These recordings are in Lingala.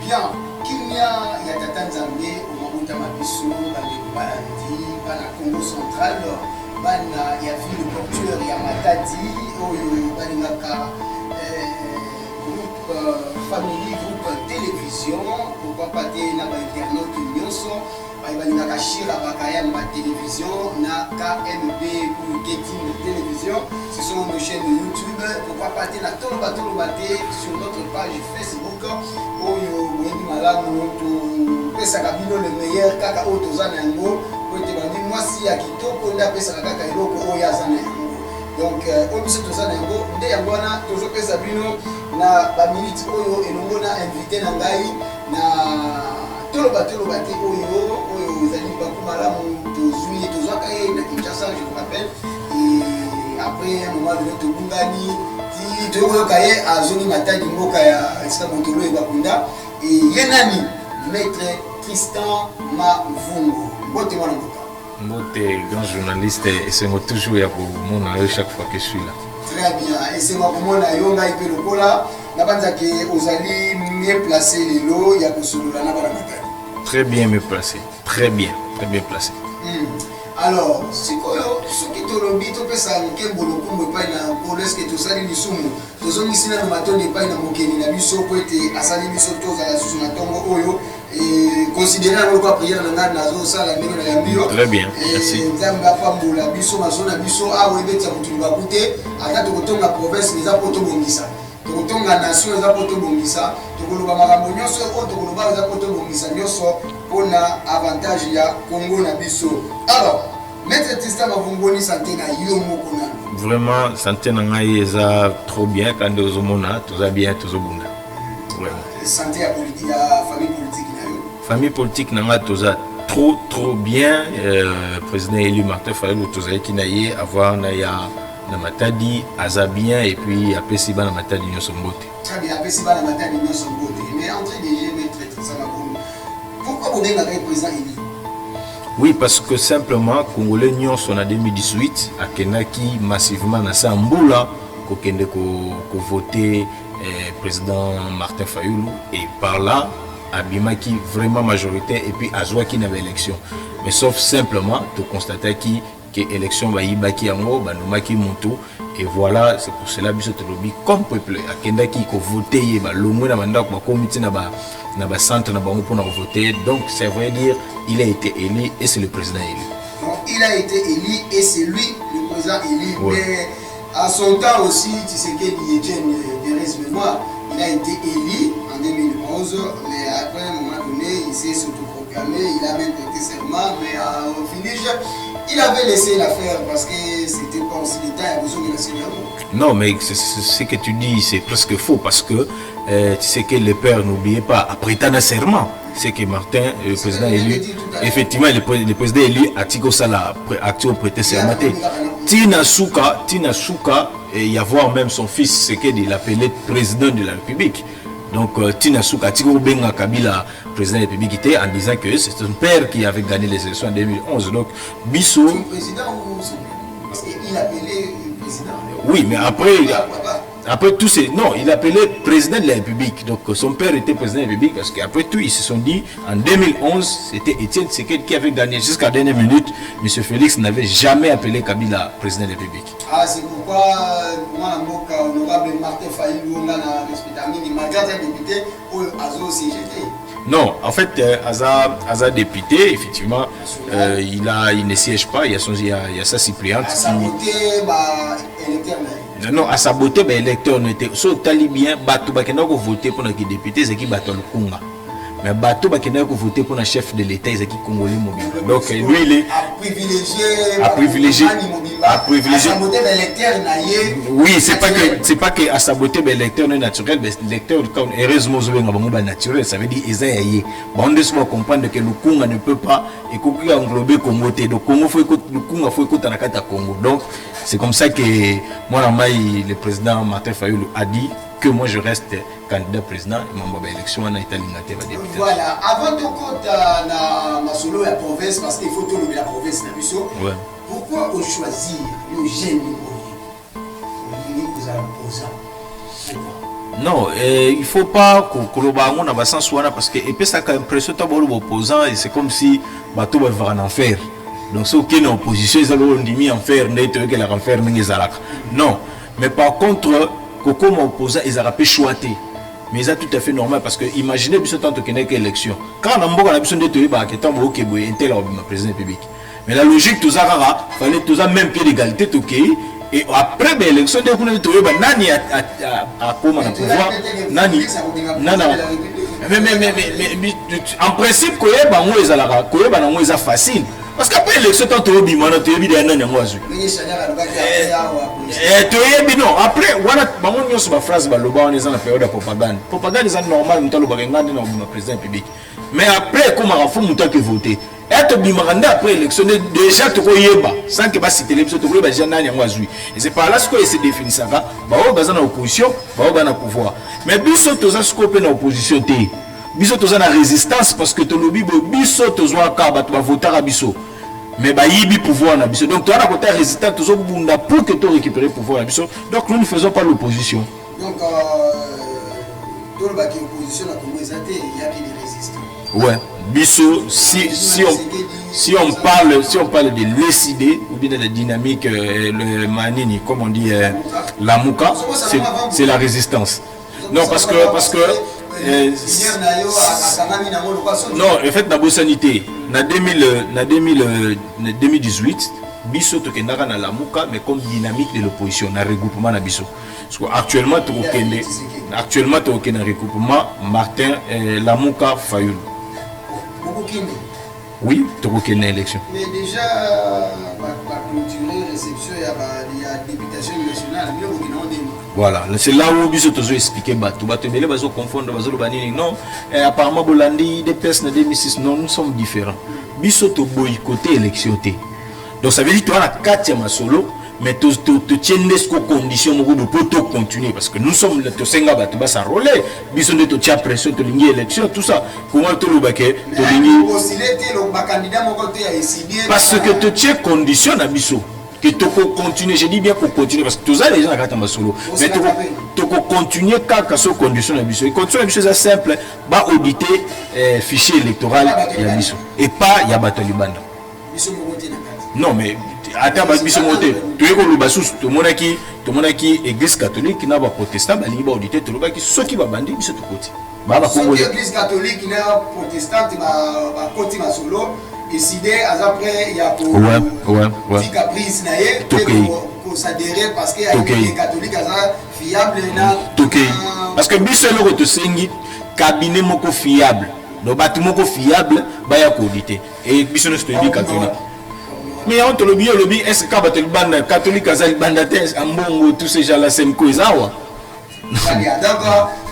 Bien, Kimia Yatata Nzambe, Omabuta Mabiso, Bandeko Balandi, Bana Congo Central, Bana Yavi le portuaire Yamatadi, Oyo Baningaka, groupe famille, groupe télévision, pourquoi pas des internautes Nyonso, Baningaka Shira Bakayam télévision, na KMB pour Getting télévision, ce sont nos chaînes YouTube, pourquoi pas des sur notre page Facebook, Oyo Wendy Malamu, pesa kabino le meilleur kaka otoza na yango kote bandi mwasi ya kitoko nda pesa kaka eloko oya za na yango donc obiso toza na yango nde yango wana tozo pesa bino na ba minute oyo elongo na invité na ngai na toloba te oyo ezali baku malamu tozwi tozwaka ye na Kinshasa je vous rappelle et après un moment donné tobungani ti toyoka ye azoni matadi mboka ya esika motolo ebakunda et yenani Maître Tristan Mavungo. Mbote mwana mboka. Mbote, grand journaliste, et c'est moi toujours à mon chaque fois que je suis là. Très bien. Et c'est moi pour moi na yo ngai pe lokola na banza ke ozali mieux placé lelo ya kosolola na bana matadi. Très bien me placé. Très bien placé. Alors, sikoyo soki tolobi to pesa nkembo lokumbo epai na ngolo eske tosali lisumu tozongisi na matondi epai na mokeni na biso po ete asali biso tozala susu na ntongo oyo considéré na prière na ngai nazosala ndenge na yambio. Très bien, merci. Nzambe apambola biso maso na biso awa ebetisa motu libaku te ata tokotonga province eza po tobongisa tokotonga nation eza po tobongisa tokoloba makambo nyonso oyo tokoloba eza po tobongisa nyonso mpona avantage ya Congo na biso. Alors Maître Tristan Mavungo santé na yo moko na vraiment santé na ngai eza trop bien quand ozomona toza bien tozobunda vraiment santé ya politique ya famille politique na yo famille politique na ngai toza trop bien président élu Martin Fayulu tozalaki na ye avoir na ya na matadi aza bien et puis apesi bana matadi nyonso mbote. Très bien, apesi bana matadi nyonso mbote. Mais entrée DG Maître Tristan Mavungo, pourquoi vous avez un président élu? Oui, parce que simplement, Congolais nyonso en 2018 a kenaki massivement na Sambula ko kende ko voter président Martin Fayulu et par là abimaki vraiment majorité et puis azwaki na élection. Mais sauf simplement de constater que élection ba yibaki yango banomaki moto et voilà c'est pour cela biso tolobi comme peuple a kendaki ko voter ba longwe na mandako ba comité na ba centre na bango pour voter. Donc ça veut dire il a été élu et c'est le président élu. Donc il a été élu et c'est lui le président élu. Ouais. Mais à son temps aussi, Tshisekedi Etienne Thérèse Mémoire, il a été élu en 2011, mais après un moment donné, il s'est autoproclamé, il a même prêté serment, mais au finish, il avait laissé l'affaire parce que c'était pas aussi l'État, il a besoin de laisser l'amour. Non, mais ce que tu dis, c'est presque faux parce que tu sais que le père, n'oubliez pas, après un serment, c'est que Martin, le président élu, effectivement, le président élu a tiré ça là, acteur prêté serment. Tina Souka, et y avoir même son fils, c'est qu'il appelait président de la République. Donc Tina Souka, Tiko Benga Kabila, président de la République, était en disant que c'est son père qui avait gagné les élections en 2011. Donc Bissot. Son président ou son père? Parce qu'il appelait président. Oui, mais après tout, non, il appelait président de la République. Donc son père était président de la République parce qu'après tout, ils se sont dit en 2011, c'était Étienne Tshisekedi qui avait gagné jusqu'à la dernière minute. M. Félix n'avait jamais appelé Kabila président de la République. Ah, c'est pourquoi moi, l'honorable Martin Fayulu, on a respecté malgré un député pour Azo CGT. Non, en fait, Aza député, effectivement, il ne siège pas, il y a sa suppléante. À sa beauté, électeur. Non, à sa beauté, électeur n'était. Sauf talibien, Batou Bakena ko voter pour notre député, c'est qui Batou le Kunga. Mais Batou Bakena ko voter pour notre chef de l'État, c'est qui Congolais mobile. Donc lui, il est à privilégier. Oui, c'est pas que à saboter l'électeur naturel, mais l'électeur heureusement naturel, ça veut dire Isaïe. On doit comprendre que le Congo ne peut pas englober Congo. Donc Congo faut le Congo faut écouter la carte Congo. Donc c'est comme ça que moi le président Martin Fayulu a dit que moi je reste candidat président et mon élection en Italie député. Voilà, avant de compter na solo la province parce qu'il faut tout la province na biso. Ouais. Pourquoi on choisir le jeune Non, il faut pas que le baron n'a pas sens parce que et puis ça a l'impression que l'opposant et c'est comme si bateau va en enfer. Donc ceux qui sont en opposition ils ont mis en fer, n'était que la renfer non. Mais par contre, comme opposant ils auraient pu choisir. Mais c'est tout à fait normal parce que imaginez bien tant qu'il n'y a qu'élection. Quand on a besoin de te dire que tant que vous êtes le président public. Mais la logique tout ça fallait tout ça même pied d'égalité tout qui. Et après l'élection de nani a comment on pouvoir nani mais en principe koyeba ngo ezalaka koyeba nango eza facile parce qu'après l'élection tant to bimana to yebi nani yango azu to non après wana bango nyonso ba phrase ba loba on est dans la période de propagande est normal mutalo ba ngandi na président public mais après comment on fait mutalo que voter et bimanda après l'élection déjà to koyeba sans que ba citer l'élection to koyeba déjà nani yango azui et c'est par là ce que se définit ça ba o baza na opposition ba o na pouvoir mais biso to za scope na opposition te biso to za na résistance parce que to lobi biso to zo ka ba to ba voter à biso mais ba yibi pouvoir na biso donc to na côté résistant to zo bunda pour que to récupérer pouvoir na biso donc nous ne faisons pas l'opposition donc to le ba qui opposition na Congo ezate il y a qui des résistants ouais biso si on parle de décider ou bien de la dynamique le manini comme on dit la mouka c'est la résistance non parce que non en fait na bosanité na 2018 biso to kendaka na la mouka mais comme dynamique de l'opposition na regroupement na biso parce que actuellement to kende regroupement Martin la mouka Fayulu. Oui, tu as une élection. Mais déjà, clôturer réception, il y a la députation nationale. Voilà, c'est là où nous avons expliqué. Nous confondre. Non, apparemment, Bolandi, des personnes de 2006, non, nous sommes différents. Nous avons boycotté l'élection. Donc ça veut dire que tu as la 4e solo. Mais tu tiens les conditions pour continuer parce que nous sommes le Tosenga Batuba sans relais. Bison de tu as pression, tu as élection, tout ça. Comment tu le baquet, tu parce que tu tiens condition à Bisso. Que tu peux continuer, je dis bien pour continuer parce que tous les gens qui ont solo. Mais tu peux continuer quand sur condition à Bisso. Et condition à Bisso c'est simple, bah auditer fichier électoral et à Bisso. Et pas il y a Batolibanda. Non mais attends biso monté tu es ko basus to monaki église catholique na ba protestant ba liba auditer to ba ki soki ba bandi biso to koti ba ba ko église catholique na protestante ba koti ma solo décider après il y a pour ouais caprice na ye pour s'adhérer parce que les catholiques azar fiable na parce que biso le to sengi cabinet moko fiable no bâtiment moko fiable ba ya ko auditer et biso no église catholique. Mais on te le dit, est-ce que le bande catholique a le bandateur en bon tous ces gens-là c'est quoi ça wa? Donc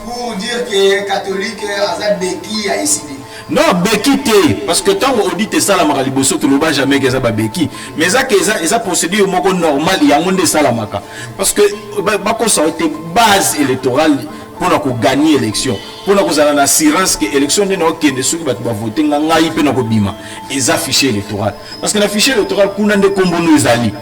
pour dire que catholique a Beki a décidé. Non Beki parce que tant on dit ça la maraliboso tu le bas jamais que ça ba Beki mais ça que ça procédure moko normal il y a monde ça la maka parce que ba ko ça a été base électorale pour gagner l'élection pour nous avoir l'assurance que l'élection n'est pas que ceux qui vont voter ngai pe na ko bima et affiché électoral parce que l'affiché électoral kuna nde kombo no ezali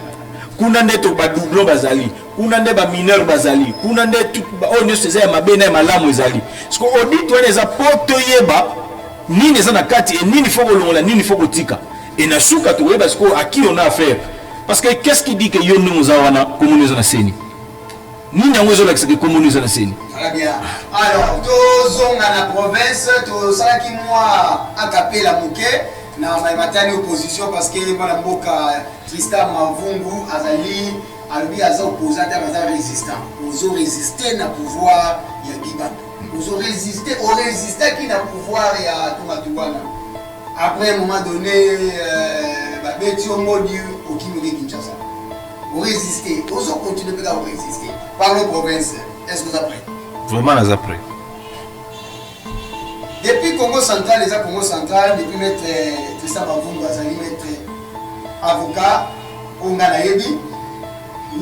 kuna nde to ba doublon bazali kuna nde ba mineur bazali kuna nde tout on ne sait ma bena malamu ezali parce que audit wana eza poto yeba nini eza na kati et nini faut kolongola nini faut kotika et na suka to yeba parce que à qui on a affaire parce que qu'est-ce qui dit que yo nous awana comme nous na seni nini yango ezo lakisa ke comme nous na seni. Très bien. Alors, tozonga na province, tozalaki moi akapé la mouké na matani opposition parce que bana mboka Tristan Mavungu azali alobi aza opposant aza résistant. Ozo résister na pouvoir ya Bibanda. Ozo résister, on résister qui na pouvoir ya Tumatubana. Après un moment donné babeti omodi okimuri Kinshasa. On résister, ozo continuer à résister. Par le province, est-ce que vous êtes prêts? Vraiment les après. Depuis Congo central, les Congo central, depuis mettre Tristan Mavungu azali mettre avocat Ongana Yebi,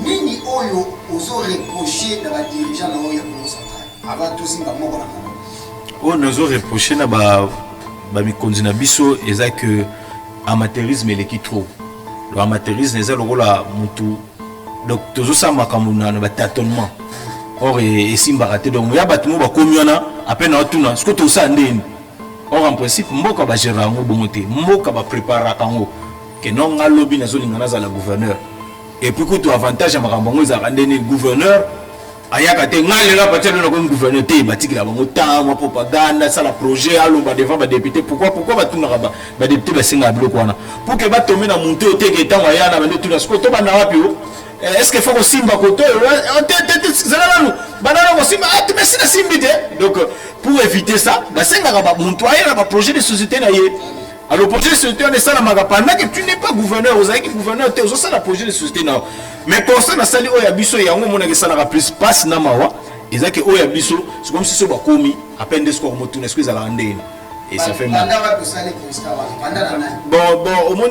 nini oyo ozo reprocher dans la dirigeant na oyo Congo central. Avant tout singa moko na moko. On nous reproché na ba mikonzi na biso eza que amateurisme eleki trop. Le amateurisme eza lokola mutu donc tozo sa makambo na ba tâtonnement. or esimbaka te donc ya bato mo bakomi wana ape na otuna siko tosa ndeni or en principe mboka bagérera yango bongo te mboka bapreparaka yango ke non nga lobi nazolinga nazala gouverneur et puis kutu avantage ya makambo yango ezalaka ndeni gouverneur ayaka te nga lela batia lelo comme gouverneur te batikela bango ntango propagande asala projet aloba devant badéputé pourquoi batunaka badéputé basengaka biloko wana pour ke batome na muntu oyo teke ntango aya na bande tuna siko tobanda wapi o est-ce que faut kosimba koto zala nanu banana kosimba mesi na simbi te donc pour éviter ça basengaka muntu aya na baprojet de société na ye. Alors, projet de société, on est ça, pendant que tu n'es pas gouverneur, vous avez gouverneur, tu as ça, le projet de société. Mais pour ça, on a sali Oyabiso, il y a un moment où ça n'a plus passe na mawa. Et ça que Oyabiso, c'est comme si ce soit commis, à peine de ce qu'on retourne, est-ce que ça l'a rendu. Et ça fait mal. Bon, au moins,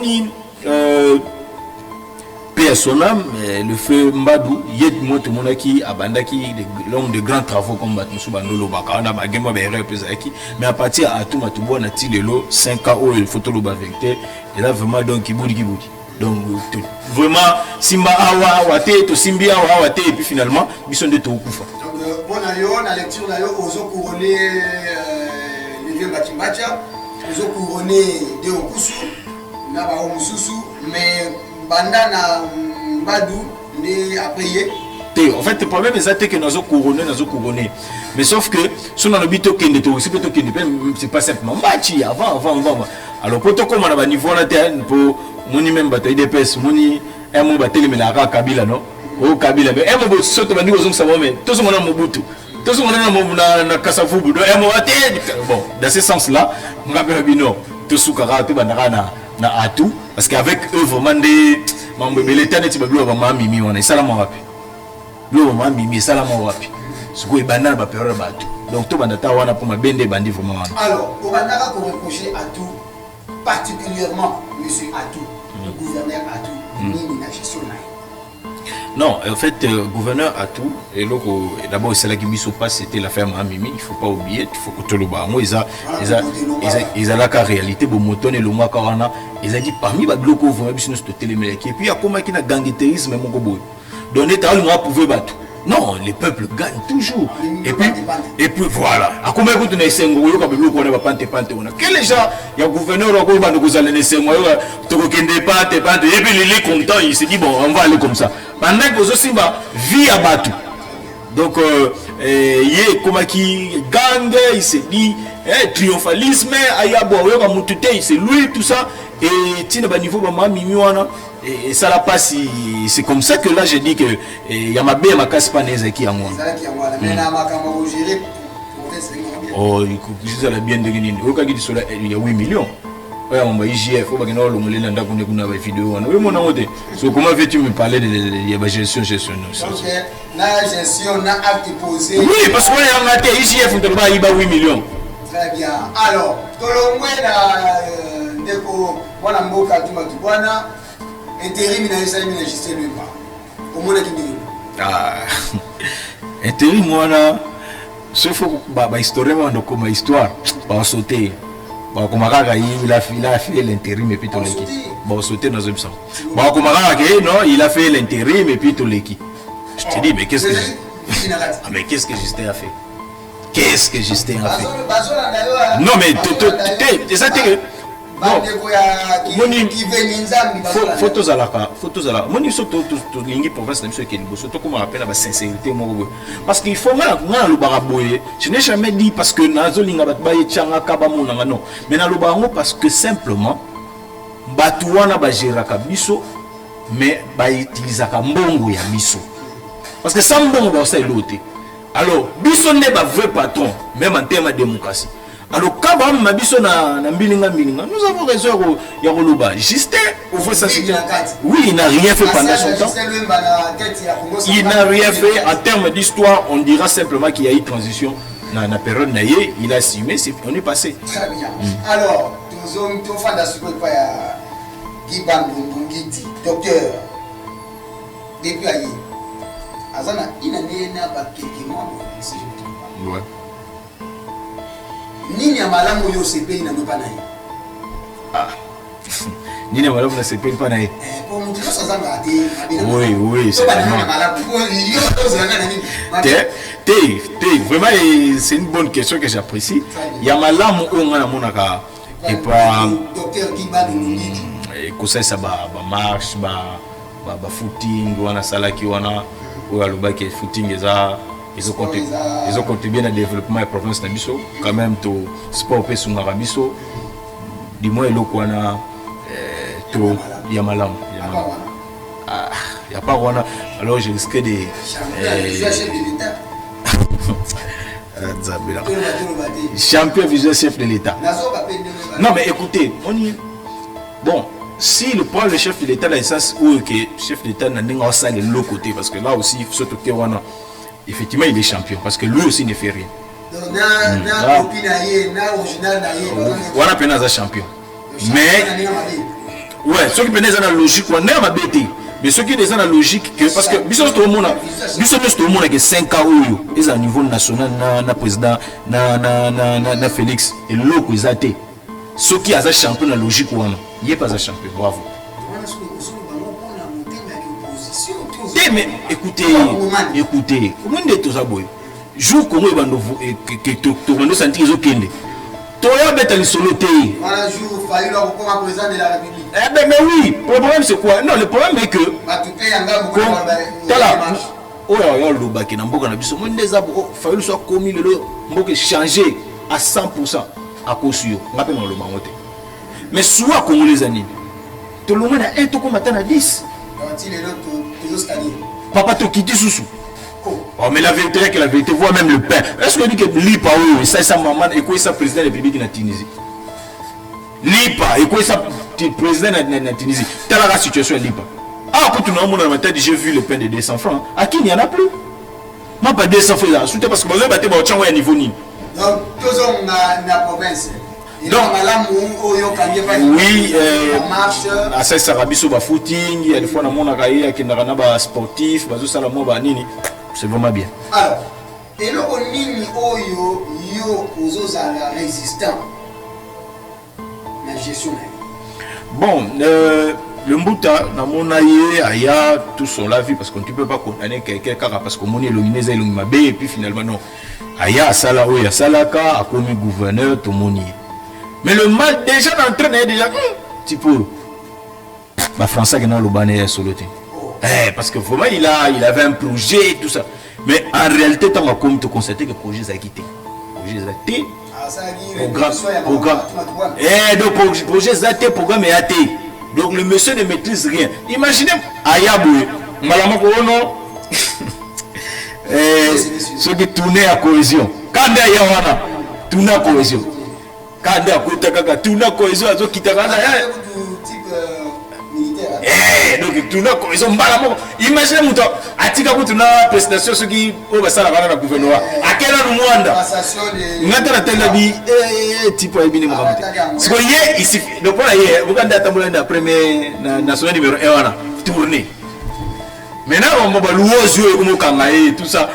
paix à son âme, le feu Mbadou, Yed Moto Monaki, Abandaki, l'homme de grands travaux comme Batmusu Bandolo Baka, on a Bagema Béré Pesaki, mais à partir à tout Matoubo, on a tiré le 5 ans où il faut tout le vérité, et là vraiment donc Kiboudi. Donc vraiment, Simba Awa, Wate, to Simbi Awa, Wate, et puis finalement, ils sont de tout Koufa. Donc, bon, la lecture, aux eaux couronnées, les vieux Batimbacha, aux eaux couronnées de Okusu, Naba Omususu, mais Bandana Mbadou n'est à payer. En fait, le problème est que nous avons couronné. Mais sauf que si on a l'habitude de c'est pas simplement bâti avant. Alors, pour tout comme on a un niveau là, pour mon même bataille de pèse, mon un mot bataille, mais la Kabila, non? Oh, Kabila, mais un mot saute à nous aux hommes, mais tout ce monde a Mobutu. Tout ce monde a Kassafoubou. Bon, dans ce sens-là, on a bien bino, tout ce qu'on a tout na atout parce qu'avec eux vraiment des membres de l'état n'est pas vraiment mimi on est salam wapi vraiment mimi salam wapi ce que banana ba peur ba tout donc to bandata wana pour ma bende bandi vraiment alors au bandaka qu'on reprocher à tout particulièrement monsieur Atou le gouverneur Atou ni na gestion là. Non, en fait, gouverneur Atou, et d'abord, c'est là qui se passe, c'était l'affaire Mimi, il ne faut pas oublier, il faut que tout le monde, ils ont la réalité, bon, moton et le mois Karana, ils ont dit parmi les blocs, vous avez vu notre télémélique, et puis il y a comme un ganguetérisme, mon gobo. Donc, l'État, le mois pouvait battre. Non, les peuples gagnent toujours. Et puis voilà. À combien de temps on a quel est déjà il y a gouverneur qui va nous aller et puis il est content, il se dit bon, on va aller comme ça. Pendant que vous aussi vie à battre. Donc il est comme qui gang, il se dit triomphalisme, c'est lui tout ça et tina ba niveau ba mimi wana et ça la passe c'est comme ça que là je dis que il y a ma bé ma casse pas nez qui a moi mais na makambo gérer oh il la bien de nini oka ki disola il y a 8 millions ouais mon IGF au bagana lo ngolena ndako ne kuna ba vidéo wana oui mon amote so comment veux-tu me parler de la gestion OK la gestion na acte posé oui parce qu'on est en maté IGF on doit ba 8 millions très bien alors tolongwena ndeko wana mboka tumatu bwana intérim na yesa mina juste lui pas comment est-ce que intérim wana sauf ba histoire wana comme histoire ba sauter ba komakaka il a fait l'intérim et puis toleki ba sauter dans un sens ba komakaka non il a fait l'intérim et puis toleki je te dis mais qu'est-ce que Justin a fait qu'est-ce que Justin a fait non mais c'est ça que photos à la moni surtout lingi province de qui surtout comme rappelle la sincérité parce qu'il faut le baraboyer je n'ai jamais dit parce que nazo linga baye changa kaba monanga non mais na lobango parce que simplement batuwana ba geraka biso mais ba utilisaka mbongo ya biso parce que sans mbongo ba ça eloté alors biso ne ba vrai patron même en termes de démocratie. Alors quand on a biso na mbilinga nous avons raison ya koloba Justin ouvre sa situation. Oui, il n'a rien fait pendant son temps. Il n'a rien fait en termes d'histoire, on dira simplement qu'il y a eu transition dans la période naïe, il a assumé, on est passé. Très bien. Alors, tous hommes tout fan d'assurer pas ya Giban Bungiti, docteur. Depuis aïe. Azana inanena ba quelques mois si je me trompe pas. Ouais. Nini ya malamu yo CPI na nopana Nina malamu na sepeli pa na ye. Oui, oui, c'est vraiment. Vraiment, c'est une bonne question que j'apprécie. Il y a malamu on a monaka et pas conseil ça ba marche ba footing wana salaki wana ou alobaki footing ils ont contribué à développement de la province de Bisso quand même to sport pe sunga biso du moins eloko wana to ya malamu il y a pas wana alors je risquais de champion visuel chef de l'État. Non mais écoutez, on y bon, si le point le chef de l'État l'essence ou que chef de l'État n'a pas ça de l'autre côté parce que là aussi surtout que wana effectivement il est champion parce que lui aussi ne fait rien. Wana pena champion. Mais ouais, ceux qui penaient dans la logique on est ma bête. Mais ceux qui sont dans la logique que parce que biso tout le monde que 5 ans où ils à niveau national na président na Félix et l'autre ils até. Ceux qui a champion dans la logique wana, il est pas un champion. Bravo. Mais écoutez, comment est tout ça boy? Jour comment ils vont que tout le monde sentir ils ont kende. Toya bête le solo té. Voilà jour fallu là comme président de la République. Eh ben mais oui, le problème c'est quoi? Non, le problème est que oh le baki na mboka na biso mo ndeza fallu soit commis le mboka changer à 100% à cause yo. Ngape na lo bangote. Mais soit congolais ani. Tout le monde a un to comme atana 10. Papa to quitter sous. Oh, mais la vérité est que la vérité voit même le père. Est-ce que dit que Lipa oui, ça maman et quoi ça président de la République de Tunisie. Lipa et quoi ça président de Tunisie. Telle la situation Lipa. Ah, pour tout le monde dans ma tête, j'ai vu le pain de 200 francs. À qui il n'y en a plus? Moi pas 200 francs là, surtout parce que vous avez battu au Tchang à niveau ni. Donc toujours na province. Donc, oui, à ça, ça rabiso ba footing, il y a des fois dans mon akaïa qui n'a rien à sportif, bazo salamo ba nini, c'est vraiment bien. Alors, et là on nini oyo yo ozo za résistant la gestion. Bon, le Mbuta dans mon aïe aya tout son la vie parce qu'on ne peut pas condamner quelqu'un parce que mon éloigné c'est l'illuminé et puis finalement non. Aya sala oya salaka a commis gouverneur tout mon mais le mal déjà d'entraîner déjà petit peu bah français qui n'a le banné soloté parce que vraiment il avait un projet et tout ça mais en réalité tant comme tu constater que le projet a quitté programme donc projet a été programme est athée donc le monsieur ne maîtrise rien imaginez ayaboué malamako non ceux qui tournaient à cohésion quand il y a wana tourner à cohésion quand il y a tourner à cohésion azo kitaka na donc tourner à cohésion malamako imaginez muto atika ko tourner prestation ceux qui au basala bana na gouvernement akela no mwanda ngata na tela bi type ebini mo kabute parce que hier ici le point hier vous quand attendre la premier national numéro 1 wana tourner maintenant on va louozo et comme kangaé tout ça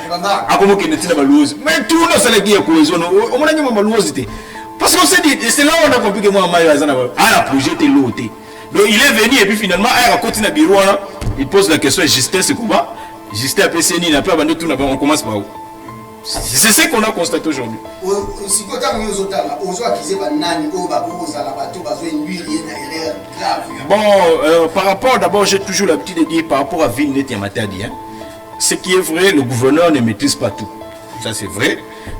a comme qui netina ba louozo mais tout no sala qui cohésion on mona nyama louozo parce qu'on s'est dit c'est là on a compris que moi mayo azana a projet te loté donc il est venu et puis finalement a continué à bureau il pose la question Justin c'est comment Justin a PCN n'a pas abandonné tout on commence par où c'est ce qu'on a constaté aujourd'hui. Bon, par rapport, d'abord, j'ai toujours l'habitude de dire par rapport à Villeneuve et Matadi, ce qui est vrai, le gouverneur ne maîtrise pas tout. Ça, c'est vrai.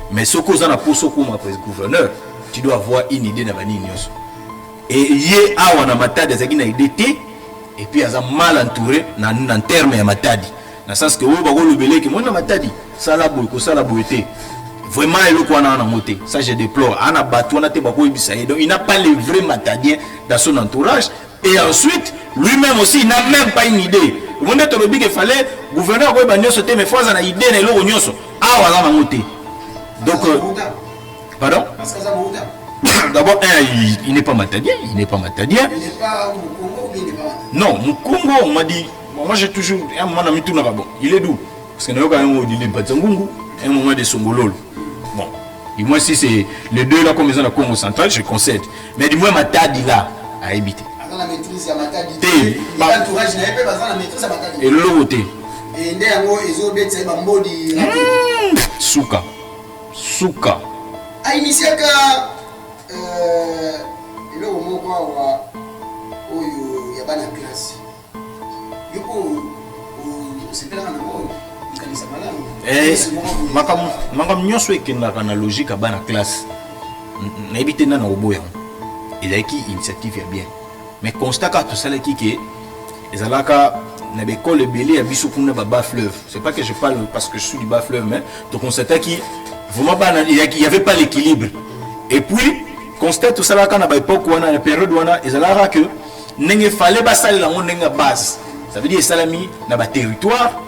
Mais ce qu'on a pour ce qu'on après le gouverneur, tu dois avoir une idée de la niños. Et il y a un Matadi qui a une idée et puis il y a mal entouré dans un terme de Matadi. Dans le sens que le belé qui est Matadi. Ça la beauté vraiment ça je déplore donc il n'a pas les vrais matadiens dans son entourage et ensuite lui-même aussi il n'a même pas une idée il fallait gouverneur mais fois on a idée donc pardon d'abord il n'est pas matadien non Mukongo on m'a dit moi j'ai toujours un moment il est d'où parce que nous avons un moment de Songololo. Bon, du moins si c'est les deux là comme ils ont la Congo centrale, je concède. Mais du moins Matadi là a habité. la maîtrise à Matadi. L'entourage n'avait pas besoin de la maîtrise à Matadi. Et l'autre. Et d'ailleurs, ils ont bien Bambodi. Souka. Souka. A initié que le moment où il y a pas de classe. Du coup, c'est bien makam nyonso ekendaka na logique aba na classe nayebi te nana oboya ezalaki initiative ya bien mais constat kaka tosalaki ke ezalaka na bekole ebele ya biso kuna baba fleuve. C'est pas que je parle parce que je suis du bas fleuve, mais toconstataki vraiment il y avait pas l'équilibre. Et puis constat tosalaka na ba époque wana na période wana ezalaka que ndenge fallait basala la ndenge base. Ça veut dire salami na ba territoire.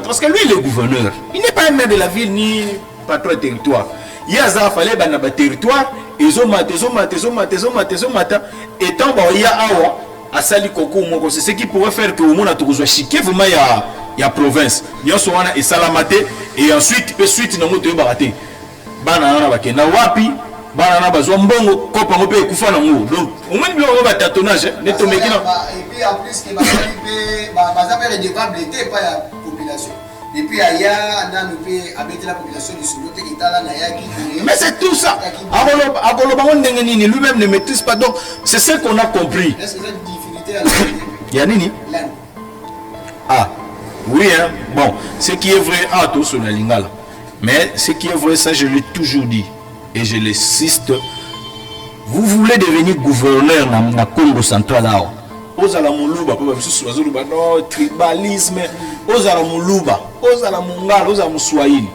Parce que lui, il est gouverneur. Il n'est pas un maire de la ville ni patron de territoire. Il y a un fallait dans le territoire. Et tant il y a awa à sali koko c'est ce qui pourrait faire que au monde a toujours chiqué vraiment il y a province. Il y a souvent et salamate et ensuite suite na moto baraté. Bana na bakena wapi bana na bazwa mbongo kopa ngope kufa na ngo. Donc au moins on va tâtonnage neto mekina. Et puis en plus que baza faire redevable était pas la population. Et puis aya na nous peut habiter la population du sud qui est là na yaki. Mais c'est tout ça. Agolo bango ndenge nini lui-même ne maîtrise pas, donc c'est ce qu'on a compris. Est-ce que c'est une difficulté à Il y a nini? Ah oui hein. Bon, ce qui est vrai tout sur la lingala. Mais ce qui est vrai, ça je l'ai toujours dit et je l'insiste. Vous voulez devenir gouverneur dans la Congo central là. Ozala muluba papa biso bazoluba no tribalisme, ozala muluba, ozala mungala, ozala muswahili.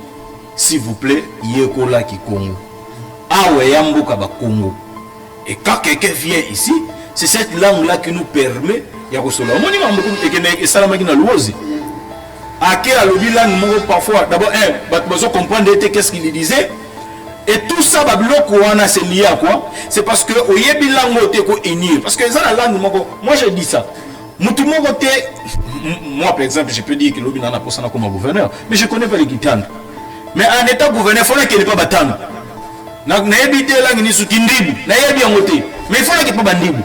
S'il vous plaît, yekola ki Congo. Awe yamboka ba Congo. Et quand quelqu'un vient ici, c'est cette langue là qui nous permet ya kosola. Moni mambo et salamaki na luozi. Ake alobi langue moko parfois d'abord bato comprendre qu'est-ce qu'il disait. Et tout ça, c'est lié à quoi? C'est parce que au yebi langue ko unir. Parce que ça la langue, moi je dis ça. Moi par exemple, je peux dire que l'obi nana posana comme gouverneur, mais je connais pas les Kitana. Mais en état gouverneur, il faut qu'il n'y ait pas batano. Na yebi te langue ni sukindibu, na yebi angote. Mais il faut qu'il n'y ait pas bandibu.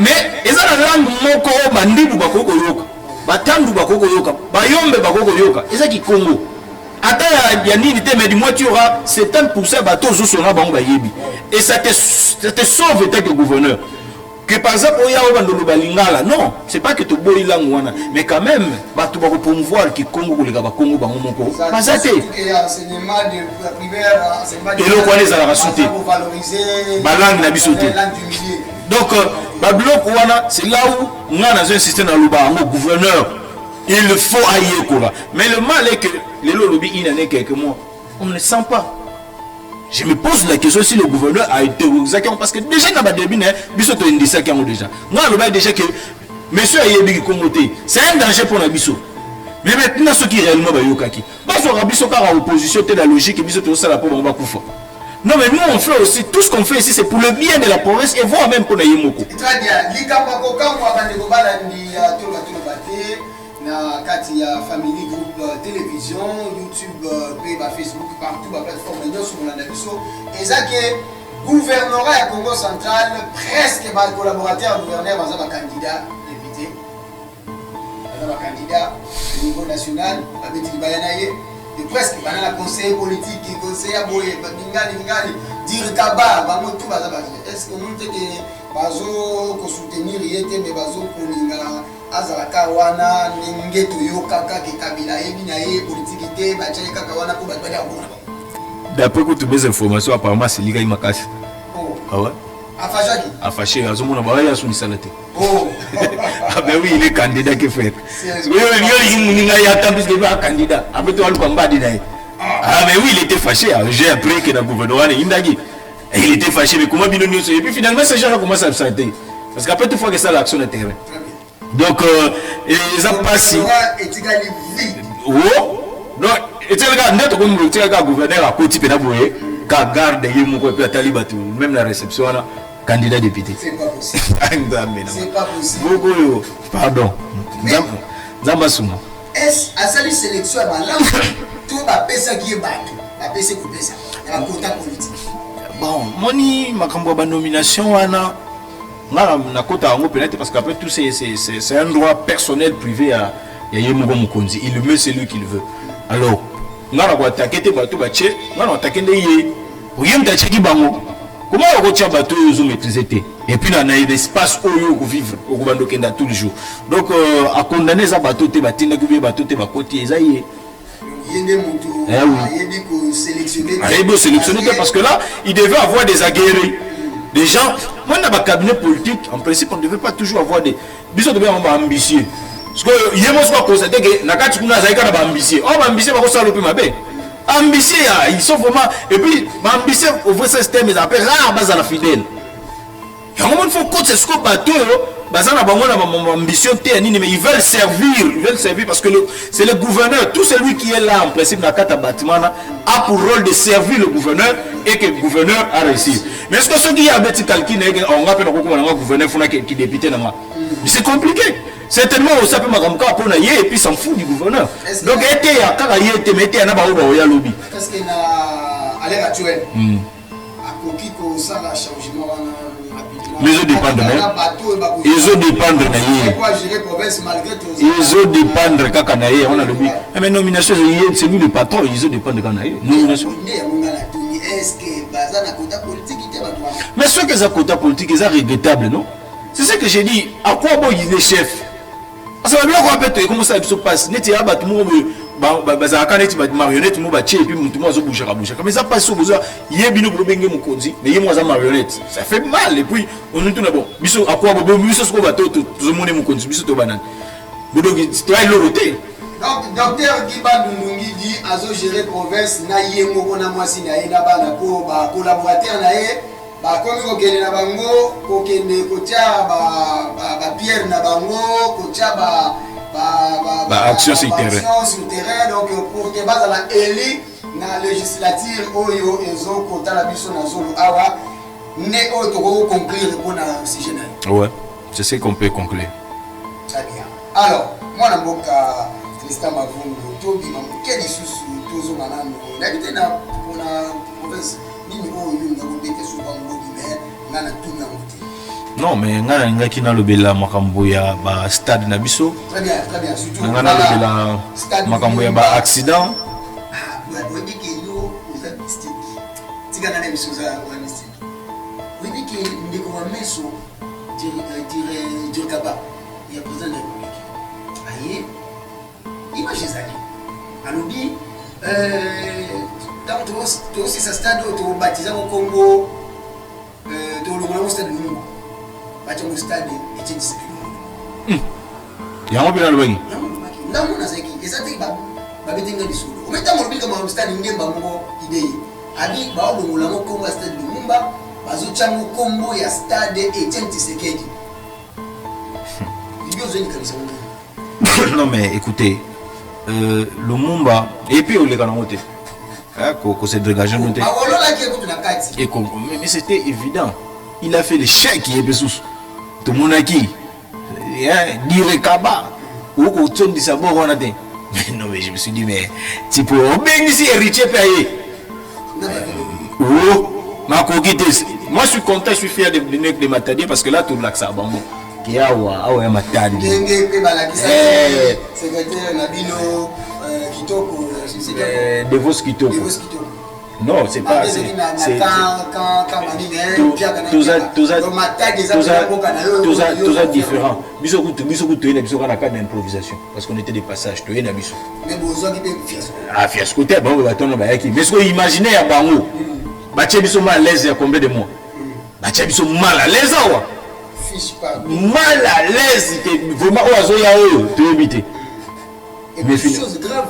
Mais ça la langue moko bandibu bakoko yoka. Batandu bakoko yoka. Bayombe bakoko yoka. Et ça qui Congo. Attends, il y a ni mais du moins tu auras 70% bateaux sur la banque bayebi. Et ça te sauve en tant que gouverneur. Que par exemple, il y a un lingala. Non, c'est pas que tu bois langue, mais quand même, tu vas promouvoir qui Congo ou les Gaba Congo Bango. Pas ça. Et le quoi ça la sauté. Balang n'a sauté. Donc, Babylone c'est là où on a un système dans le bas, un gouverneur. Il faut ailleurs quoi. Mais le mal est que les lobby il en a quelques mois. On ne sent pas. Je me pose la question si le gouverneur a été exactement parce que déjà dans le début, biso to indisa qui ont déjà. Moi le déjà que monsieur Ayebi Kongoté, c'est un danger pour la biso. Mais maintenant ce qui réellement ba yokaki. Parce que biso ka opposition telle la logique et biso to ça la pour on va kufa. Non mais nous on fait aussi tout ce qu'on fait ici c'est pour le bien de la province et voire même pour la Yemoko. Très bien. Likamba ko kamwa bande ko bala ndi to la bate. Na kati ya family group télévision YouTube Facebook partout la plateforme de sur la nabiso et ça que gouvernorat à Congo central presque mal collaborateur gouverneur dans un candidat député dans un candidat au niveau national avec Bayanaye et presque dans la conseil politique conseiller boye ngali dire kaba ba motu baza est-ce que nous te bazo ko soutenir yete mais bazo ko linga azalaka wana ningeto yokaka ke kabila ebina ye politique te ba tcheka kawana ko ba bali abona. D'après toutes mes informations apparemment c'est liga imakasi. Oh. Ah ouais. Afashaki. Afaché azomona ba ya suni salate. Oh. Ah ben oui, il est candidat qui fait. Oui, il muninga ya tambis que ba candidat. Après toi le combat dinaye. Ah mais oui, il était fâché. J'ai appris que dans le gouvernement Indagi. Il était fâché mais comment bino et puis finalement ces gens commencent à s'arrêter. Parce qu'après tout fois que ça l'action de terrain. Donc, ils ont passé. Oh, donc, et tu regardes, tu regardes, gouverneur à côté de Pénaboué, car garde même la réception, candidat député. C'est pas possible. C'est pas possible. Beaucoup, pardon. Zambasouma. Est-ce à cette sélection, tout va passer qui est battu, va passer couper ça, la quota politique. Bon, moni, ma nomination, na kota yango peut-être parce qu'après tout c'est un droit personnel privé à Yemoko Mukonzi. Il le met celui qu'il veut. Alors, on a attaqué tes bateaux, on a attaqué des yé. Rien de tchèque bango. Comment on retient bateau ils ont maîtrisé et puis on a l'espace où ils vivre au Rwanda Kenda tous les jours. Donc à condamner ça bateau te batina que bateau te bakoти ça y est. Sélectionner parce que là il devait avoir des aguerris. Des gens, moi dans ma cabinet politique, en principe on ne devait pas toujours avoir des bisous devait avoir ambitieux. Parce que hier moi je crois constater que nakati kuna zaika na ambitieux. Oh ambitieux va ko saloper ma bé. Ambitieux, ils sont vraiment. Et puis, ambitieux, au vrai système, ils appellent rare base à la fidèle. Il faut que ce soit bateau, ambition, mais ils veulent servir parce que c'est le gouverneur, tout celui qui est là en principe dans le bâtiment a pour rôle de servir le gouverneur et que le gouverneur a réussi. Mais est-ce que ceux qui ont petit calcul, on rappelle le gouverneur qui député là, c'est compliqué. Certainement aussi peut m'agamka pour na et puis s'en fout du gouverneur. Donc était à kaka yete meté na ba oya lobby. Est-ce que à l'heure actuelle à koki ko ça la changement rapidement. Mais ils dépendent ils ont dépendre na yé. Pourquoi gérer province malgré tout ça. Ils ont dépendre kaka na yé on a lobby. Mais nomination c'est lui le patron, ils ont dépendre kaka na yé. Nomination. Est-ce que bazana quota politique était ba toi. Mais ce que ça quota politique c'est regrettable non? C'est ce que j'ai dit. À quoi bon il est chef? Parce que bien qu'on appelle comment ça se passe. N'était pas tout le monde bazaka quand est marionnette mo ba tché et puis tout le monde bouger à bouger. Mais ça passe au besoin. Yebino problème Mukonzi, mais yé moi ça marionnette. Ça fait mal et puis on nous tourne bon. Biso à quoi bon biso ce qu'on va tout le monde Mukonzi biso to banane. Donc c'est le roté. Donc docteur Giba Ndungi dit azo gérer province na yé moko na mwasi na yé na bana ko ba collaborateur na yé. Comme kokende na bango kokende kotia ba pierre na bango kotia ba action sur terrain donc pour que base la éli na législature oyo ezo kota la biso na zolo awa ne o to conclure pour na sujet na ouais c'est ce qu'on peut conclure très bien alors moi na mboka Tristan Mavungu to bima quel isusu tozo manano d'habiter na province nini oyo ngabo bete so bango non mais ngana ngaki na lobela makambo ya ba stade na biso très bien surtout ngana lobela makambo ya ba accident on dit que yo vous êtes mystique tigana na biso za mystique on dit que ndeko wa meso dire kaba ya président de la République aye image zali alobi dans tout aussi ce stade au baptisé au Congo le stade de Lumumba bacha mu stade Etienne Tshisekedi yango bila lobaki ndamu na zeki ezati ba betenga lisolo ometa mo bika mu stade ngemba ngo idée abi ba olongola mo Congo stade Lumumba bazo chango kombo ya stade Etienne Tshisekedi ibyo zeni kabisa non mais écoutez Lumumba et puis on les kanangote qu'on s'est dégagé nous mais c'était évident il a fait le chèque il est besous tout le monde a qui dire kaba ou qu'on tourne du sabot on a dit mais non mais je me suis dit mais tu peux bien ici héritier payé oh ma coquette moi je suis content je suis fier de venir de Matadi parce que là tout l'axe à Bango qui a ouais Matadi secrétaire Nabino Kitoko Devos Kitoko non c'est pas tout ça différent biso kutu na biso kana cadre d'improvisation parce qu'on était des passages to na biso mais bozo qui peut fiasco fiasco te bango batono ba yaki mais ce que imaginer ya bango batie biso mal à l'aise ya combien de mois batie biso mal à l'aise wa fiche pas mal à l'aise que vraiment oazo ya oyo to éviter mais chose grave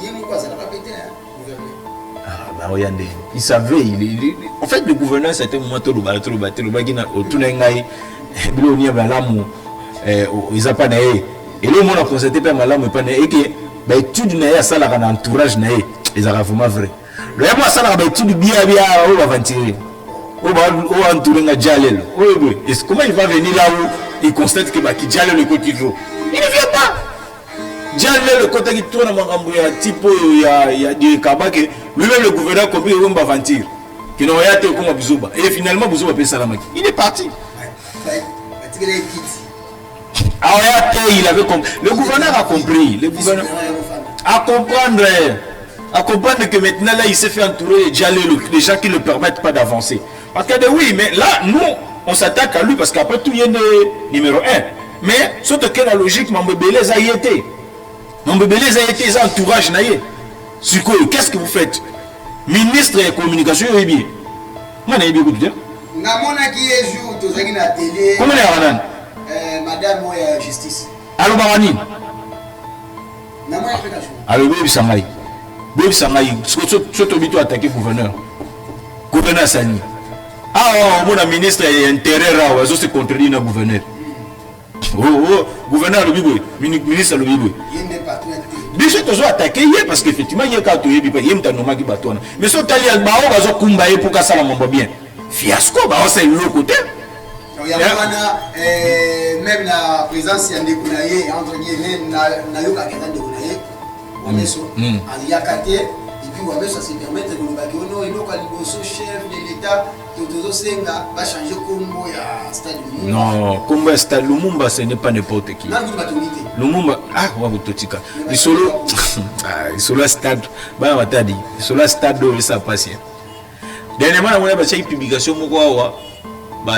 yemo quoi ça n'a pas pété il savait en fait le gouverneur c'était un moment tout le bagina autour ngai bilo nia balamu ils a pas naé et le monde a constaté pas malamu pas naé et que ba étude naé à ça la entourage naé ils a vraiment vrai le moi ça la ba étude bien on va ventiler on va entourer nga jalel oui est-ce comment il va venir là où il constate que ba ki jalel le côté il ne vient pas Jalel le côté qui tourne makambo ya type ya di kabake lui-même le gouverneur compris on va aventure qui n'ont rien été comme Bizuba et finalement Bizuba peut salamaki il est parti Ah ouais, il avait compris. Le gouverneur a compris. Le gouverneur a comprendre que maintenant là il s'est fait entourer des gens qui ne le permettent pas d'avancer. Parce que oui, mais là nous on s'attaque à lui parce qu'après tout il y a numéro 1. Mais surtout que la logique, mon bébé les a été. Mon bébé les a été, ils ont entourage naïe. Sur quoi, qu'est-ce que vous faites? Ministre de la communication, il est bien. Moi, je suis bien. Comment est-ce Madame Justice. Allô, Barani. Allô, Bébi Sangaï. Bébi Sangaï, surtout tu as attaqué le gouverneur. Gouverneur Sani. Ah, mon ministre est intérêt, il se contredit dans le gouverneur. Oh, gouverneur le Bibo, ministre le Bibo. Déjà, tu as attaqué parce qu'effectivement, il y a quand tu es bien, il y a un normal qui bâtonne. Mais si tu as dit que tu as combattu pour que ça ne bien. Fiasco, c'est l'autre côté. Même la présence de Ndekounaye, entre guillemets, Nayoka Ketan Ndekounaye, en Yakate, et puis ça se permet de nous battre. Non, il y a un chef de l'État qui va changer Combo à Stade Lumumba. Non, Combo à Stade Lumumba, ce n'est pas n'importe qui. Lumumba, ah, on va tout dire. Le solo, le stade, bah, on va dire, le solo stade, ça passe. Dernièrement, on a fait une publication,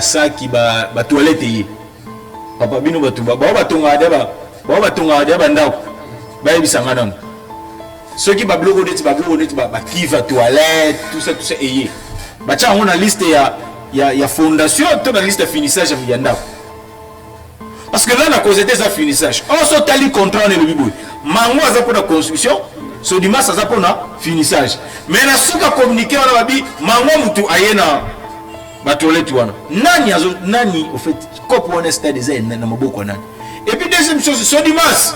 ça qui va toilette. Papa Bino va tout, ceux qui va bloquer, qui va toilette, tout ça, et on a liste, il y a fondation, toute la liste de finissage à Yanda. Parce que là, on a causé des finissage. On s'est allé contre le bibou. Mango a pour la construction, ce dimanche a pour le finissage. Mais la souka communiqué, on a dit, Mango mutu ayena, la toilette. Nani, au fait, comme on est stade des ailes, et puis deuxième chose, ce dimanche,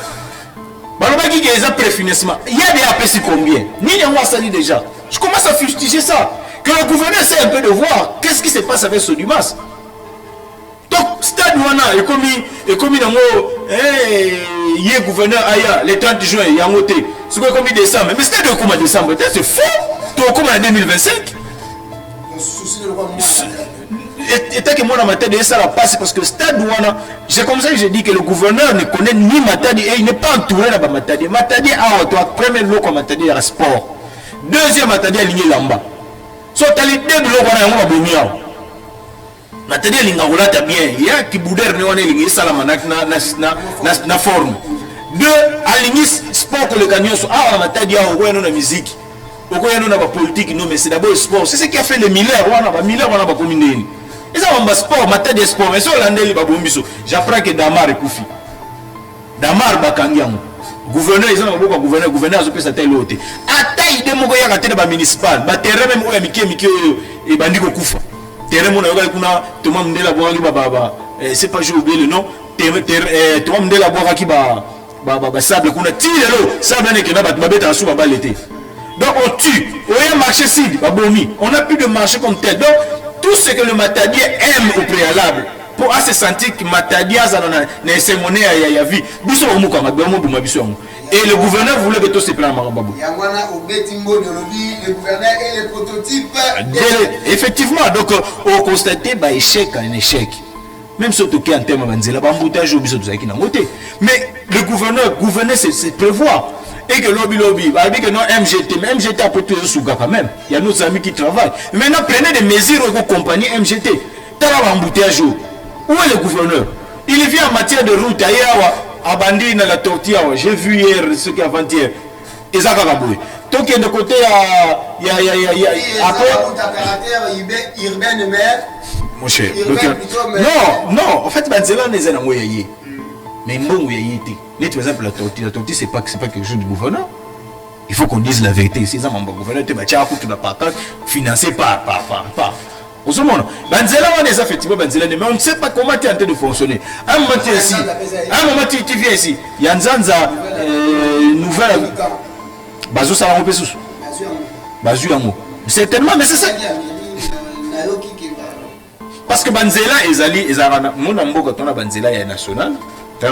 il y a un préfinissement. Il y a des APC combien? Ni moi ça dit déjà. Je commence à fustiger ça. Que le gouverneur essaie un peu de voir qu'est-ce qui se passe avec ce Dumas. Donc, stade Wana, et comme il y a gouverneur Aya, le 30 juin, il y a un côté. C'est comme il décembre. Mais stade de comment décembre? C'est faux. Tu es comme en 2025. Et tant que moi dans ma tête, ça la passe parce que stade Wana, c'est comme ça que je dis que le gouverneur ne connaît ni Matadi et il n'est pas entouré là-bas Matadi. Matadi a premier lot comme Matadi à sport. Deuxième Matadi aligné Lamba. Soit tu as les deux blocs on a bonheur. Matadi aligné Rolata bien. Il y a qui boudère ne on est aligné Salamana na forme. Deux aligné sport que le gagnant soit ah Matadi a au la musique. Au coin de la politique non mais c'est d'abord le sport. C'est ce qui a fait les Miller on a pas combiné. Et ça, on va sport, matin des sports, mais si on l'a dit, j'apprends que Damar est Koufi. Damar Bakangiam. Gouverneur, ils ont beaucoup gouverneur, gouverneur, je peux s'attendre l'autre. À taille de mon gars, à la municipale, bah, terrain même où il y a Mickey et Bandiko Koufa. Terrain, mon gars, tout le monde de la boire, c'est pas j'ai oublié le nom, tout le monde de la boire qui va sable, qu'on a tiré l'eau, sable n'est que n'a pas de bête à sous ma l'été. Donc on tue, on a marché si, on n'a plus de marché comme tel. Donc, tout ce que le Matadier aime au préalable, pour se sentir que Matadier a monnaie à vie. Et le gouverneur voulait que tout se plane. Le gouverneur est le prototype. Effectivement, donc on constate un échec, Même si on en termes de mais le gouverneur, c'est prévoir. Et que lobby, dit que non, MGT, mais MGT après tout sous quand même. Il y a nos amis qui travaillent. Maintenant, prenez des mesures aux compagnies MGT. T'as l'embouteillage. Où est le gouverneur? Il vient en matière de route, ailleurs, à Bandi, dans la tortille. J'ai vu hier, ce qui avant-hier. Et ça, donc, il y a de côté, il y a après. Mon cher. Non, en fait, Banzela, les a envoyés. Mais bon, il y a été. Par exemple, la tortille, c'est pas quelque chose du gouverneur. Il faut qu'on dise la vérité. Si ça, mon gouverneur, tu vas pas financé par. Au moment, Banzela, on est effectivement Banzela, mais on ne sait pas comment tu es en train de fonctionner. Un moment, tu es ici. Un moment, tu viens ici. Il y a une nouvelle. Bazou, ça va romper sous. Bazou, Yango. Certainement, mais c'est ça. Parce que Banzela, ils ont. Mon amour, quand on a Banzela, il y a national. Il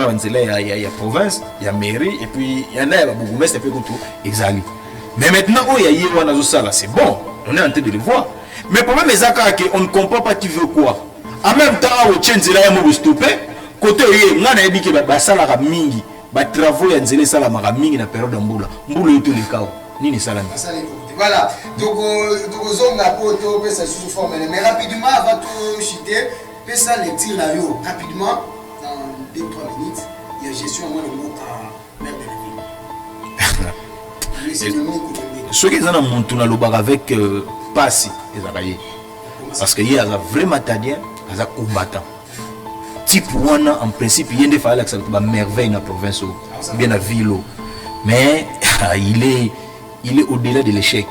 y a province, il y a mairie, et puis il y en a beaucoup, mais c'est peu tout, exali. Mais maintenant, il y a c'est bon, on est en train de le voir. Mais le problème est qu'on ne comprend pas tu veux quoi. En même temps, au Tchenzela ya mo stopper côté yé ngana yebi ke ba sala ka mingi ba travaux ya nzela sala maka mingi na période mbula yoto le kao nini sala mi voilà donc zonga poto pesa sous forme mais rapidement avant tout chuter pesa les tirs là yo rapidement dans 2-3 minutes il y a gestion moi le mot à maire de la ville ce qui est dans mon tour na avec Passi ezakaye parce que il y a vraiment tadien aza combattant type one en principe il y a fallait que ça soit merveille dans province ou bien la ville mais il est au-delà de l'échec.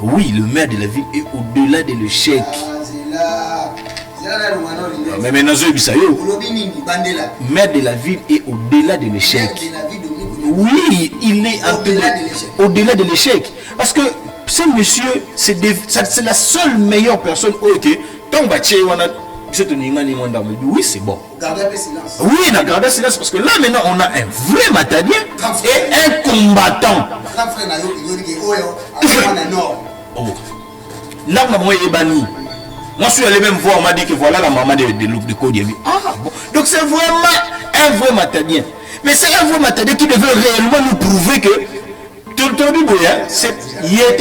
Oui, le maire de la ville est au-delà de l'échec. Mais maintenant maire de la ville est au-delà de l'échec. Oui, il est au-delà de l'échec parce que ce monsieur c'est la seule meilleure personne OK tant bâti oui, c'est bon. Oui, on a gardé silence parce que là maintenant on a un vrai matadien et un combattant. Oh. Là, moi, je suis allé même voir, on m'a dit que voilà la maman de Kodiabi. Ah bon. Donc c'est vraiment un vrai matadien. Mais c'est un vrai matadien qui devait réellement nous prouver que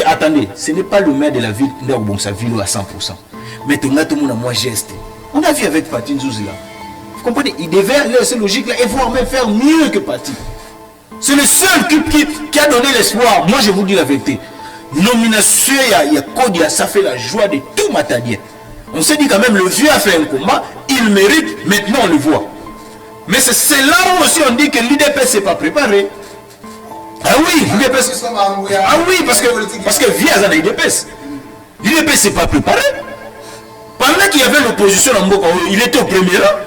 attendez, ce n'est pas le maire de la ville, bon, sa ville à 100%. Mais tout le monde a moins geste. On a vu avec Pati Nzouzila. Vous comprenez? Il devait aller à cette logique-là et voir même faire mieux que Pati. C'est le seul qui a donné l'espoir. Moi, je vous dis la vérité. Nomination, il y a Kodia, ça fait la joie de tout Matadien. On s'est dit quand même, le vieux a fait un combat, il mérite, maintenant on le voit. Mais c'est là où aussi on dit que l'IDPS s'est pas préparé. Ah oui, l'IDPS. Ah oui, parce que via Zana l'IDPS. L'IDPS s'est pas préparé. Pendant qu'il y avait l'opposition en Mboko, il était au premier rang.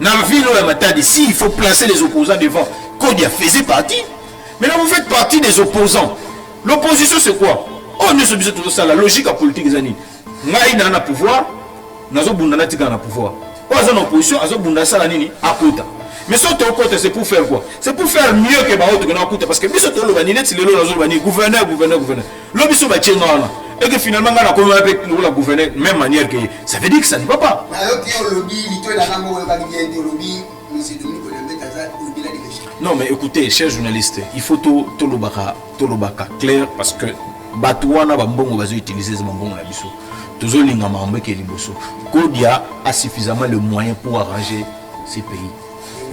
Dans la ville où il m'a dit, si il faut placer les opposants devant, Kodia faisait partie. Maintenant vous faites partie des opposants. L'opposition c'est quoi? On est obligé de tout ça, la logique à politique zani. Ngai na na pouvoir, nazo bundana tika na pouvoir. Ou azo na opposition, azo bundana sala nini akota. Mais ce que côté c'est pour faire quoi? C'est pour faire mieux que baoto que na akota parce que biso to lo bani net lelo nazo bani gouverneur. Lo biso ba tchenga wana. Et que finalement on a comme avec la gouverneur même manière que ça veut dire que ça ne va pas. Non mais écoutez, chers journalistes, il faut tout le clair parce que Batouana Bambongo va utiliser ce Bambongo la biso. Toujours l'ingama qui est liboso. Kodia a suffisamment le moyen pour arranger ces pays.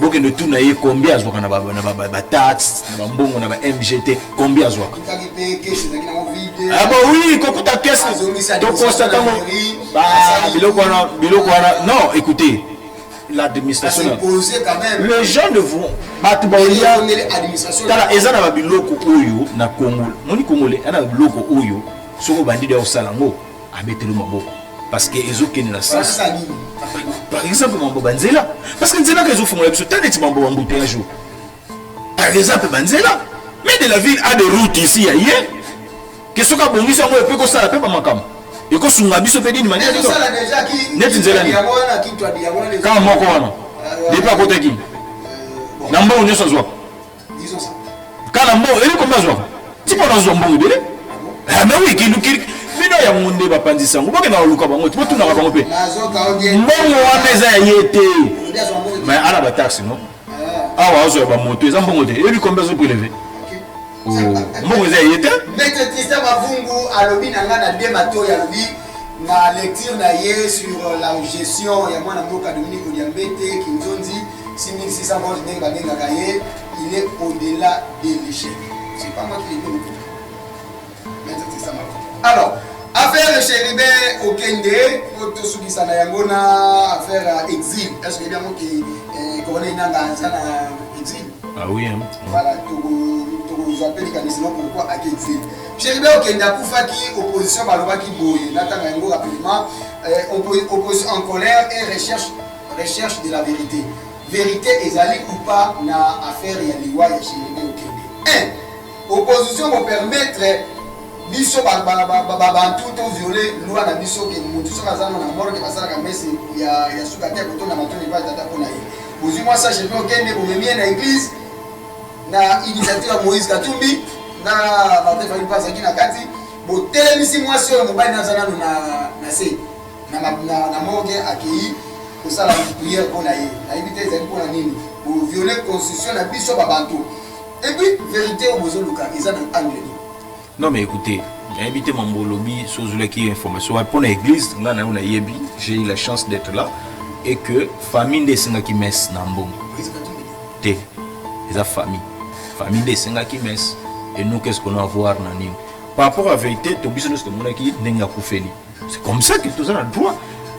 Donc de tout naïe combien à na ba tax, na Bambongo na ba MGT combien à ah bah oui, quand ta caisse donc constatant biloko wana non écoutez l'administration les gens ne vont batubaolia tala ezana ba biloko oyo na Congo moni congolais ana biloko oyo soko bandi de osalango abetelo maboko parce que ezokene na sens par exemple mambo banzela parce que nzela kezo fongola biso taneti mambo bambute un jour par exemple banzela mais de la ville a des routes ici ailleurs que ce qu'a bongi ça moi peut que ça la peut pas makam et que sunga biso pe dini manière ça déjà qui net nzela ni quand moko wana depuis à côté qui namba on est sans joie disons ça quand namba elle est comme ça tu peux dans un bon délai ah mais oui qui bino ya monde ba pandisa ngo boke na luka bango tu tuna bango pe mbongo wana eza yete mais ala ba taxi non ah wa zo ba moto eza mbongo te et lui combien zo prélever mbongo eza yete mais Tristan Mavungu alobi nanga na de mato ya lobi na lecture na ye sur la gestion ya mwana mboka Dominique Odiambete Kinzonzi 6600 morts de babenga kaye il est au-delà de l'échec c'est pas moi qui l'ai dit mais Tristan Mavungu alors affaire Chéribé Okende Otosuki sana yangona affaire exil est-ce que bien moi qui connais nanga sana exil ah oui hein voilà vous appelez sinon pourquoi à exil Chéribé Okende akufaki opposition balobaki boye natanga yango rapidement opposition en colère et recherche de la vérité ezali ou pas na affaire ya liwa ya Chéribé Okende opposition vous permettre biso bantu to violer loi na biso ke mutu so kazana na mort ke basala ka messe ya suka te ko to na matoni ba tata ko na ye bozi moi ça je peux okende bo memie na église na initiative ya Moïse Katumbi na Martin Fayulu pas akina kati bo telemisi moi so mobali na zana na se na morgue accueilli pour ça la prière pour naïe éviter les pour la nini pour violer constitution la biso babanto et puis vérité au besoin Lucas ils ont un angle. Non mais écoutez, invité mon bolobi sur qui information pour l'église là on a yebi, j'ai eu la chance d'être là et que famille des senga qui mess nambo. Té les famille des senga qui mess et nous qu'est-ce qu'on a à voir nani. Par rapport à la vérité, tu as dit que c'est comme ça que tout ça a le droit.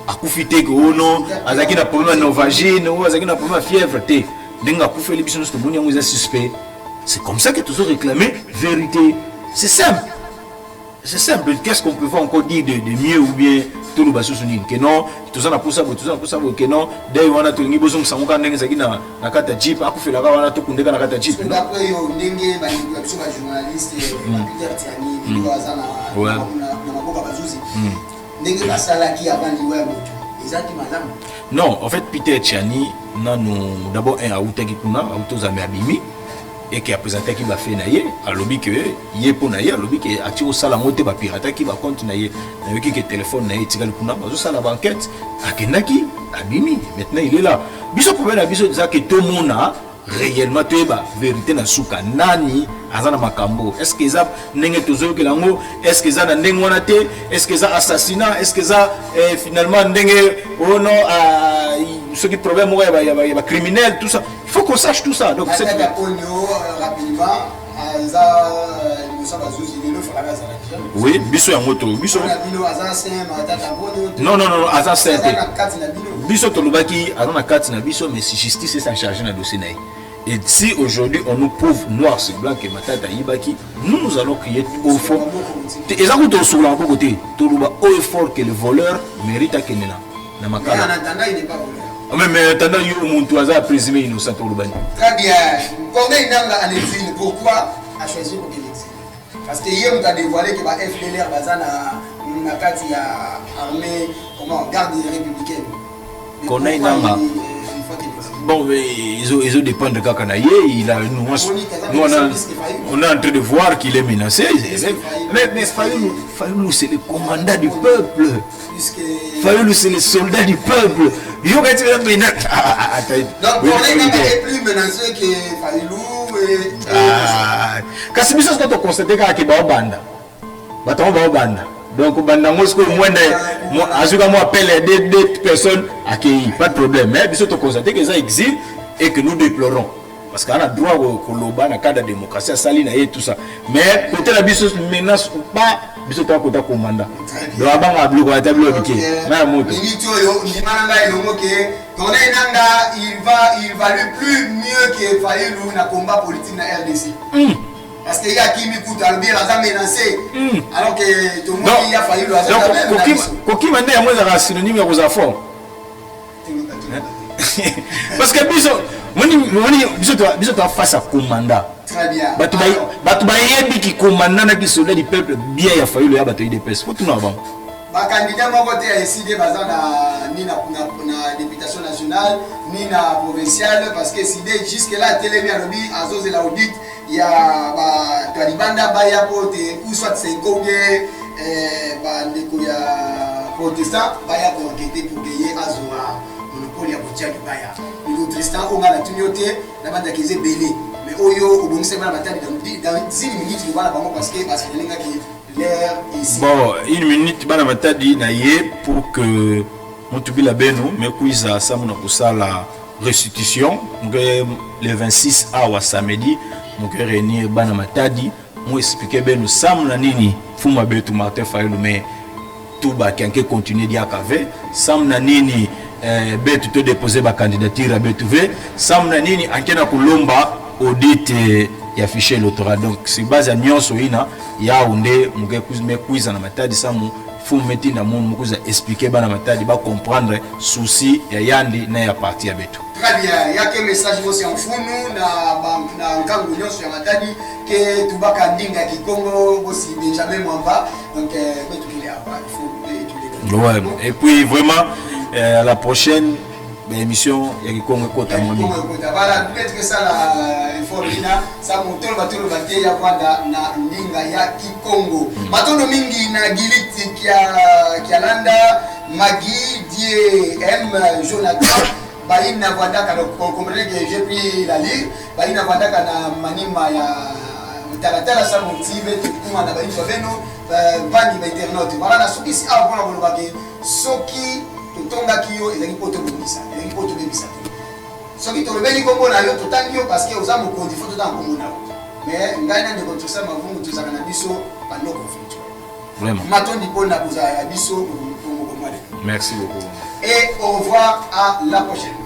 À profiter que oh non, à la qui a problème de vagine, ou à la qui a problème de fièvre, suspect. C'est comme ça que tout ça réclamé vérité. C'est simple. C'est simple. Qu'est-ce qu'on peut encore dire de mieux ou bien tout le bassou sunine que non, tout ça n'a pas ça, que non, dès on a tout le niveau de son canne na kata jeep, à couper la gare, tout le na kata jeep. D'après yo ndenge ba journaliste Peter Tiani, il doit ça na maboka bazuzi. Ndenge ba sala qui avant liwa moto. Exact madame. Non, en fait Peter Tiani nous d'abord un aouta qui kuna, autos ami abimi. Et qui a présenté qui va faire naïe à lobby que yé pour naïe à lobby qui a tiré au salon monté va pirate qui va compte naïe naïe qui téléphone naïe tigal kuna bazo ça la banquette à kenaki abimi maintenant il est là biso problème biso ça que tout le monde a réellement tu ba vérité na suka nani azana makambo est-ce que ça n'engé toujours que lango est-ce que ça na ndenge wana te est-ce que ça assassinat est-ce que ça finalement ndenge oh non ce qui problème il y a criminel tout ça il faut qu'on sache tout ça donc c'est rapidement oui biso ya moto biso non aza simple biso to lobaki azana kati na biso mais si justice est chargée na dossier naï. Et si aujourd'hui on nous prouve noir sur blanc que Matata Yibaki, nous allons crier au fond. Et ça coûte sur la côté. Tout le haut effort que le voleur mérite à Kenena. Mais en attendant, il n'est pas voleur. Mais en attendant, il y a un monde qui présumé innocent pour le bain. Très bien. Combien il y a en exil? Pourquoi a choisi pour qu'il exile? Parce que hier, on a dévoilé que la FDLR na kati ya armée, comment, garde républicaine. Qu'on a une bon, mais ils ont dépend de Kakanaye. Nous, on est en train de voir qu'il est menacé. Mais Fayoulou, c'est le commandant du peuple. Fayoulou, c'est le soldat du peuple. Donc, on est plus menacé que Fayoulou. Parce que ce qu'on a constaté, c'est qu'il y a un banda. Donc, moi, appelle des personnes accueillies, pas de problème. Mais il faut constater que ça existe et que nous déplorons. Parce qu'on a droit au Koloba, dans le cadre de la démocratie, à Saline et tout ça. Mais peut-être la biso menace ou pas, biso toi côté commandant. Donc, avant à bloquer, à tableau piqué. Mais moto. Il va le plus mieux que Fayoulou dans le combat politique dans la RDC. Parce qu'il y a qui m'écoute, il a menacé. Alors que tout le monde y a failli le hasard. Donc, qui m'a dit à moi un synonyme aux affaires. Parce que biso face à commandant. Très bien. Batubayebi qui commandant qui soldat du peuple bien il a fallu le bataille des pèses. Faut tout avant. Ba candidat mo voté a décidé bazana ni na députation nationale ni na provinciale parce que si jusque là télémi à lobby azoze la audit il y a ba Talibanda ba ya pote ou soit c'est combien ba ndeko ya protestant ba ya pour enquêter pour payer azoa monopole ya botia du baya le Tristan on a la tunioté la bande qui est belé mais oyo obongise bana batali dans 10 minutes il va la bango parce que lenga qui ici. Bon, une minute, bana matadi na ye pour que Montubi la beno me kuiza sa mona kusala restitution le 26 awa samedi mon réunir bana matadi mo expliquer beno sam na nini fuma betu Martin Fayoulou mais tout ba kenke continuer dia kave sam na nini betu te déposer ba candidature à betu ve sam na nini ankena kulomba audit et afficher l'autorat. Donc c'est base à nyonso ina ya onde me kuiza na matadi samu faut mettre na monde mukuza expliquer bana matadi ba comprendre souci ya yandi na ya parti ya betu. Très bien, il y a que message aussi en funu na ngango nyonso ya matadi que tubaka ndinga ki Congo aussi Benjamin Mwamba donc betu kile apa il faut étudier. Ouais, et puis vraiment la prochaine émission ya Kikongo Kota Moni. Voilà, peut-être que ça la information ça moto batolo baté ya kwanda na ndinga ya Kikongo. Matondo mingi na giliti kia landa Magui Die M Jonathan baina kwandaka donc comprenez que j'ai pris la lire baina kwandaka na manima ya talatala sa motive tukuma na baina beno bandi ba internaute. Voilà na soki si avant la bolobake soki totonga kiyo ezali poto bongisa ezali poto bebisa soki tolobeli kombo na yo totangi yo parce que oza mokonzi fo totanga kombo na yo mais ngai na ndeko tosa mavungu tozaka na biso pano conflit Vraiment. matondi mpona kozala ya biso. Merci beaucoup. Et au revoir à la prochaine.